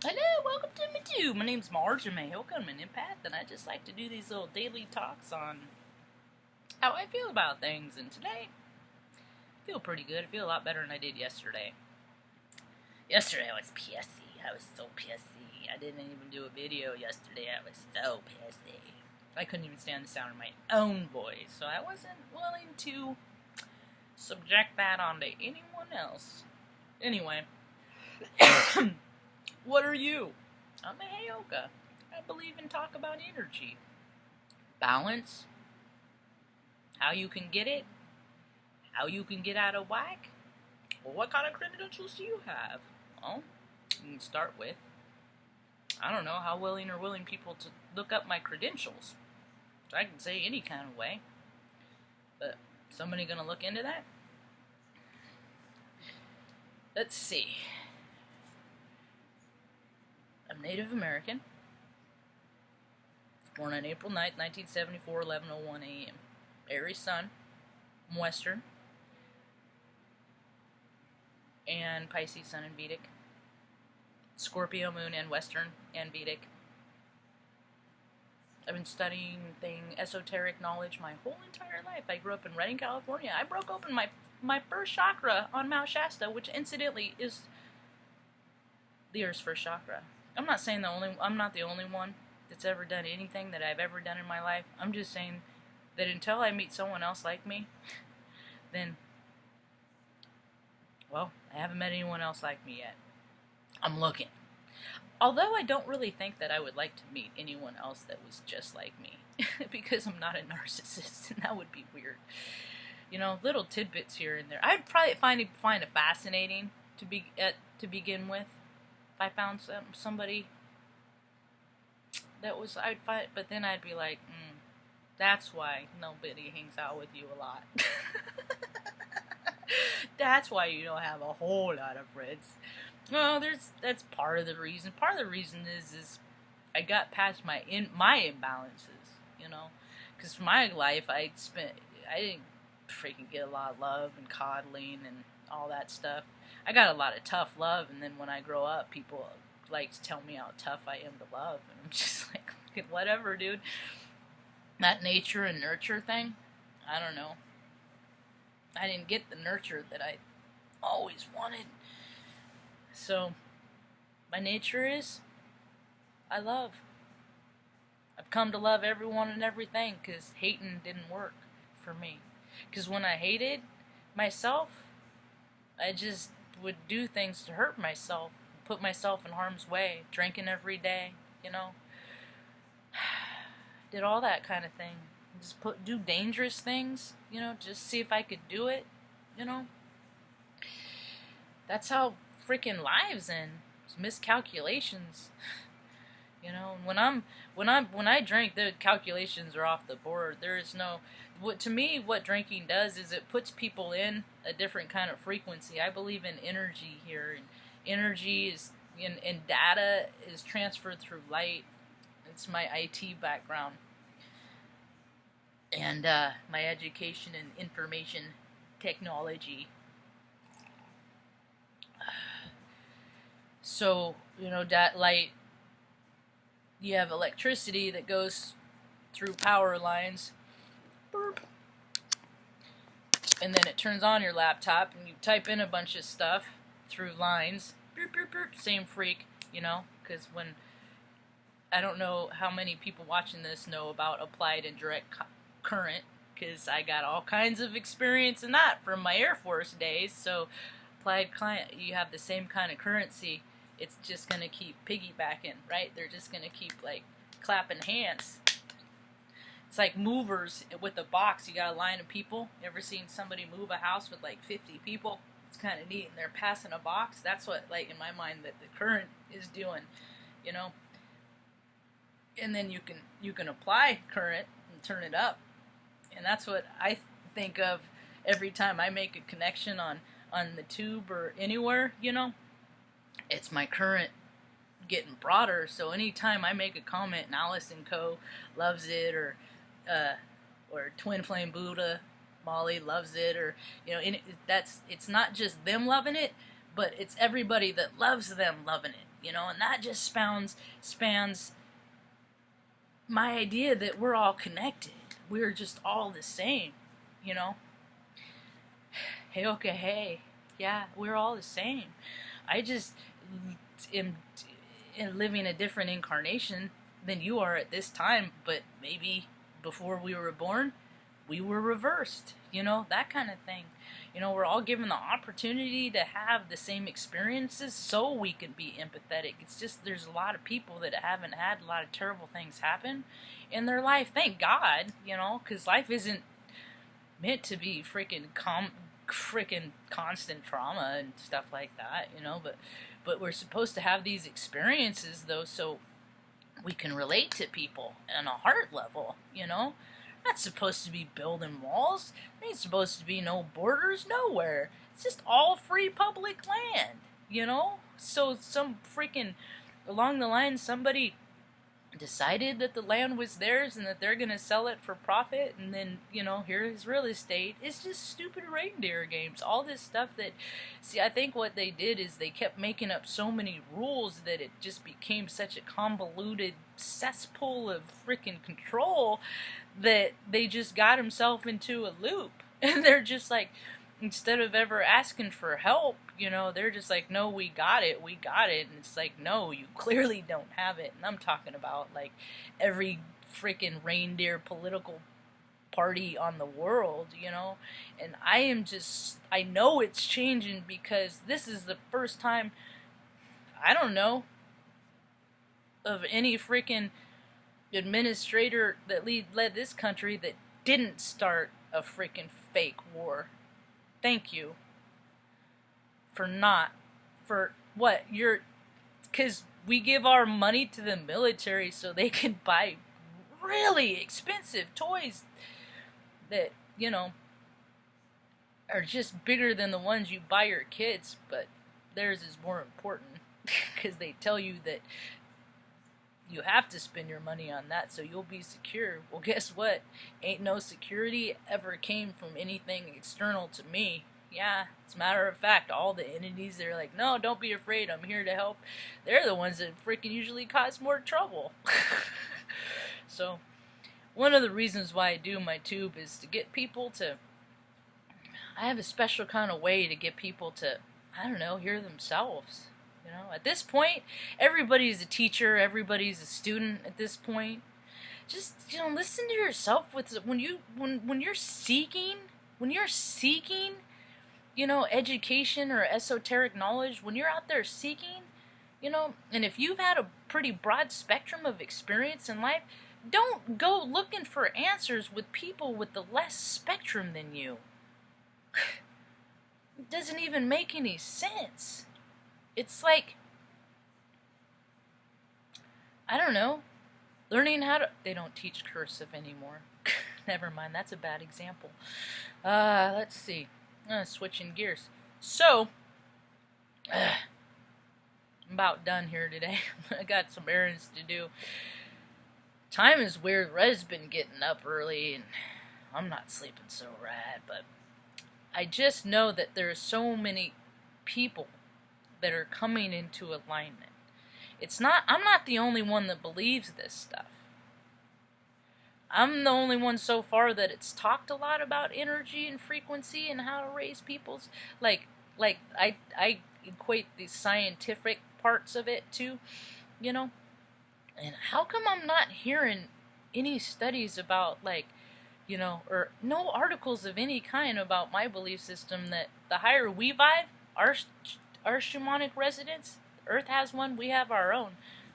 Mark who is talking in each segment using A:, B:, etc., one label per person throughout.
A: Hello, welcome to me too. My name's Marge, I'm a Hillcomb and empath, and I just like to do these little daily talks on how I feel about things. And today, I feel pretty good. I feel a lot better than I did yesterday. Yesterday, I was pissy. I was so pissy. I didn't even do a video yesterday. I was so pissy. I couldn't even stand the sound of my own voice, so I wasn't willing to subject that onto anyone else. Anyway. What are you? I'm a Heyoka. I believe in talk about energy. Balance. How you can get it. How you can get out of whack. Well, what kind of credentials do you have? Well, you can start with, I don't know, how willing or willing people to look up my credentials. So I can say any kind of way. But somebody gonna look into that? Let's see. I'm Native American, born on April 9th, 1974, 11:01 a.m. Aries Sun, I'm Western, and Pisces Sun and Vedic. Scorpio Moon and Western and Vedic. I've been studying esoteric knowledge my whole entire life. I grew up in Redding, California. I broke open my first chakra on Mount Shasta, which incidentally is the Earth's first chakra. I'm not saying I'm not the only one that's ever done anything that I've ever done in my life. I'm just saying that until I meet someone else like me, then, well, I haven't met anyone else like me yet. I'm looking. Although I don't really think that I would like to meet anyone else that was just like me, because I'm not a narcissist, and that would be weird. You know, little tidbits here and there. I'd probably find it fascinating to begin with. If I found somebody that was, I'd find, but then I'd be like, that's why nobody hangs out with you a lot. That's why you don't have a whole lot of friends. No, that's part of the reason. Part of the reason is I got past my imbalances, you know, because for my life I didn't freaking get a lot of love and coddling and all that stuff. I got a lot of tough love, and then when I grow up, people like to tell me how tough I am to love, and I'm just like, whatever, dude. That nature and nurture thing, I don't know. I didn't get the nurture that I always wanted. So, my nature is, I love. I've come to love everyone and everything, because hating didn't work for me. Because when I hated myself, I just would do things to hurt myself, put myself in harm's way, drinking every day, you know. Did all that kind of thing. Just do dangerous things, you know, just see if I could do it, you know. That's how freaking lives end. It's miscalculations. You know, when I drink, the calculations are off the board. There is no, to me, what drinking does is it puts people in a different kind of frequency. I believe in energy here, and energy is and data is transferred through light. It's my IT background, and my education in information technology. So, you know, that light, you have electricity that goes through power lines, and then it turns on your laptop, and you type in a bunch of stuff through lines, same freak, you know, because when, I don't know how many people watching this know about applied and direct current, because I got all kinds of experience in that from my Air Force days. So applied client, you have the same kind of currency. It's just going to keep piggybacking, right? They're just going to keep, like, clapping hands. It's like movers with a box. You got a line of people. You ever seen somebody move a house with, like, 50 people? It's kind of neat, and they're passing a box. That's what, like, in my mind, that the current is doing, you know? And then you can apply current and turn it up. And that's what I think of every time I make a connection on the tube or anywhere, you know? It's my current getting broader, so anytime I make a comment and Alice and Co. loves it, or Twin Flame Buddha, Molly loves it, or, you know, it's not just them loving it, but it's everybody that loves them loving it, you know, and that just spans my idea that we're all connected. We're just all the same, you know. Hey, okay, hey, yeah, we're all the same. I just am living a different incarnation than you are at this time, but maybe before we were born, we were reversed, you know, that kind of thing. You know, we're all given the opportunity to have the same experiences so we can be empathetic. It's just there's a lot of people that haven't had a lot of terrible things happen in their life. Thank God, you know, because life isn't meant to be freaking constant trauma and stuff like that, you know, but we're supposed to have these experiences, though, so we can relate to people on a heart level, you know. Not supposed to be building walls. There ain't supposed to be no borders nowhere. It's just all free public land, you know? So some freaking, along the line, somebody decided that the land was theirs and that they're going to sell it for profit, and then, you know, here's real estate. It's just stupid reindeer games. All this stuff that, see, I think what they did is they kept making up so many rules that it just became such a convoluted cesspool of freaking control that they just got themselves into a loop. And they're just like, instead of ever asking for help, you know, they're just like, no, we got it. And it's like, no, you clearly don't have it. And I'm talking about like every freaking reindeer political party on the world, you know. And I know it's changing, because this is the first time, I don't know, of any freaking administrator that led this country that didn't start a freaking fake war. Thank you for what you're, because we give our money to the military so they can buy really expensive toys that, you know, are just bigger than the ones you buy your kids, but theirs is more important because they tell you that you have to spend your money on that so you'll be secure. Well, guess what? Ain't no security ever came from anything external to me. Yeah, as a matter of fact, all the entities that are like, no, don't be afraid, I'm here to help, they're the ones that freaking usually cause more trouble. So, one of the reasons why I do my tube is to get people to, I have a special kind of way to get people to, I don't know, hear themselves. You know, at this point, everybody's a teacher, everybody's a student at this point. Just, you know, listen to yourself when you're seeking, you know, education or esoteric knowledge, when you're out there seeking, you know, and if you've had a pretty broad spectrum of experience in life, don't go looking for answers with people with the less spectrum than you. It doesn't even make any sense. It's like, I don't know, learning how to, they don't teach cursive anymore. Never mind, that's a bad example. Let's see. Switching gears. So, I'm about done here today. I got some errands to do. Time is weird. Red's been getting up early, and I'm not sleeping so rad, but I just know that there's so many people that are coming into alignment. I'm not the only one that believes this stuff. I'm the only one so far that it's talked a lot about energy and frequency and how to raise people's, like I equate the scientific parts of it too, you know. And how come I'm not hearing any studies about, like, you know, or no articles of any kind about my belief system that the higher we vibe, our shamanic residents, Earth has one, we have our own.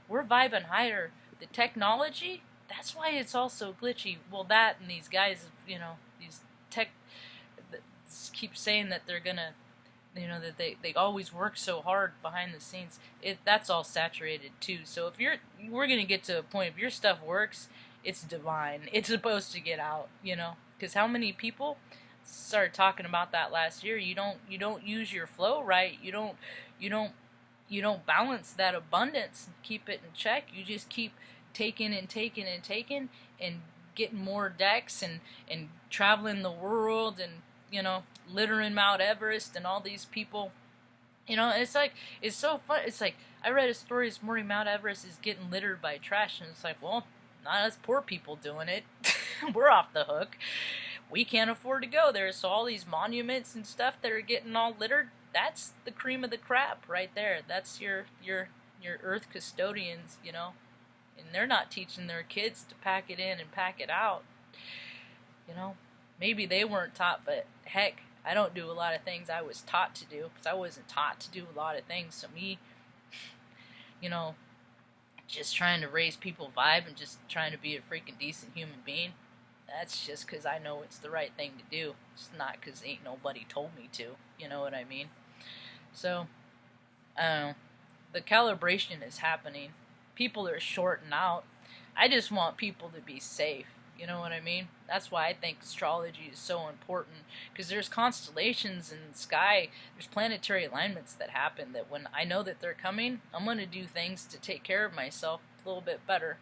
A: We're vibing higher. The technology, that's why it's all so glitchy. Well, that and these guys, you know, these tech that keep saying that they're gonna, you know, that they always work so hard behind the scenes. That's all saturated too. So if we're gonna get to a point, if your stuff works, it's divine. It's supposed to get out, you know. Because how many people started talking about that last year? You don't use your flow right. You don't balance that abundance and keep it in check. You just keep taking and taking and taking and getting more decks and traveling the world and, you know, littering Mount Everest and all these people You know, it's so fun. It's like, I read a story this morning, Mount Everest is getting littered by trash, and it's like, well, not us poor people doing it. We're off the hook. We can't afford to go there, so all these monuments and stuff that are getting all littered, that's the cream of the crop right there. That's your earth custodians, you know. And they're not teaching their kids to pack it in and pack it out. You know, maybe they weren't taught, but heck, I don't do a lot of things I was taught to do, because I wasn't taught to do a lot of things. So me, you know, just trying to raise people vibe and just trying to be a freaking decent human being, that's just because I know it's the right thing to do. It's not because ain't nobody told me to. You know what I mean? So, I don't know. The calibration is happening. People are shorting out. I just want people to be safe. You know what I mean? That's why I think astrology is so important, because there's constellations in the sky, there's planetary alignments that happen that when I know that they're coming, I'm going to do things to take care of myself a little bit better.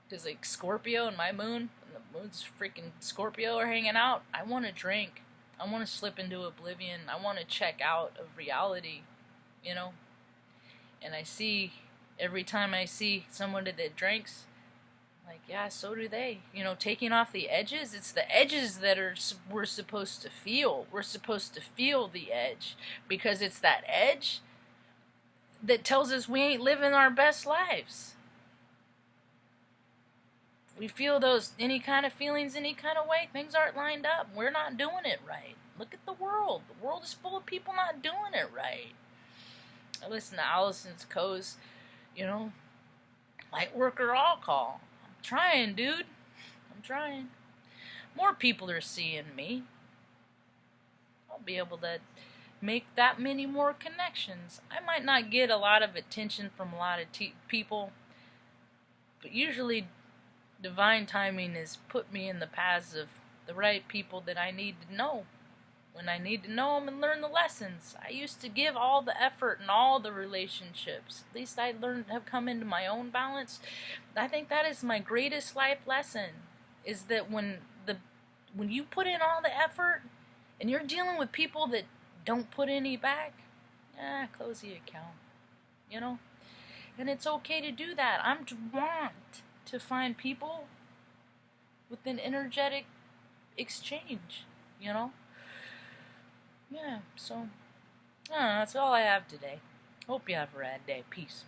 A: Because like Scorpio and my moon, and the moon's freaking Scorpio are hanging out, I want to drink. I want to slip into oblivion. I want to check out of reality, you know? And I see, every time I see someone that drinks, like, yeah, so do they. You know, taking off the edges, it's the edges that we're supposed to feel. We're supposed to feel the edge, because it's that edge that tells us we ain't living our best lives. We feel those, any kind of feelings, any kind of way, things aren't lined up. We're not doing it right. Look at the world. The world is full of people not doing it right. I listen to Allison's Coe's, you know, light worker all call. I'm trying, dude. I'm trying. More people are seeing me. I'll be able to make that many more connections. I might not get a lot of attention from a lot of people, but usually divine timing has put me in the paths of the right people that I need to know when I need to know them and learn the lessons. I used to give all the effort in all the relationships. At least I learned, have come into my own balance. I think that is my greatest life lesson, is that when you put in all the effort and you're dealing with people that don't put any back, close the account, you know? And it's okay to do that. I want to find people with an energetic exchange, you know? Yeah, so, I don't know, that's all I have today. Hope you have a rad day. Peace.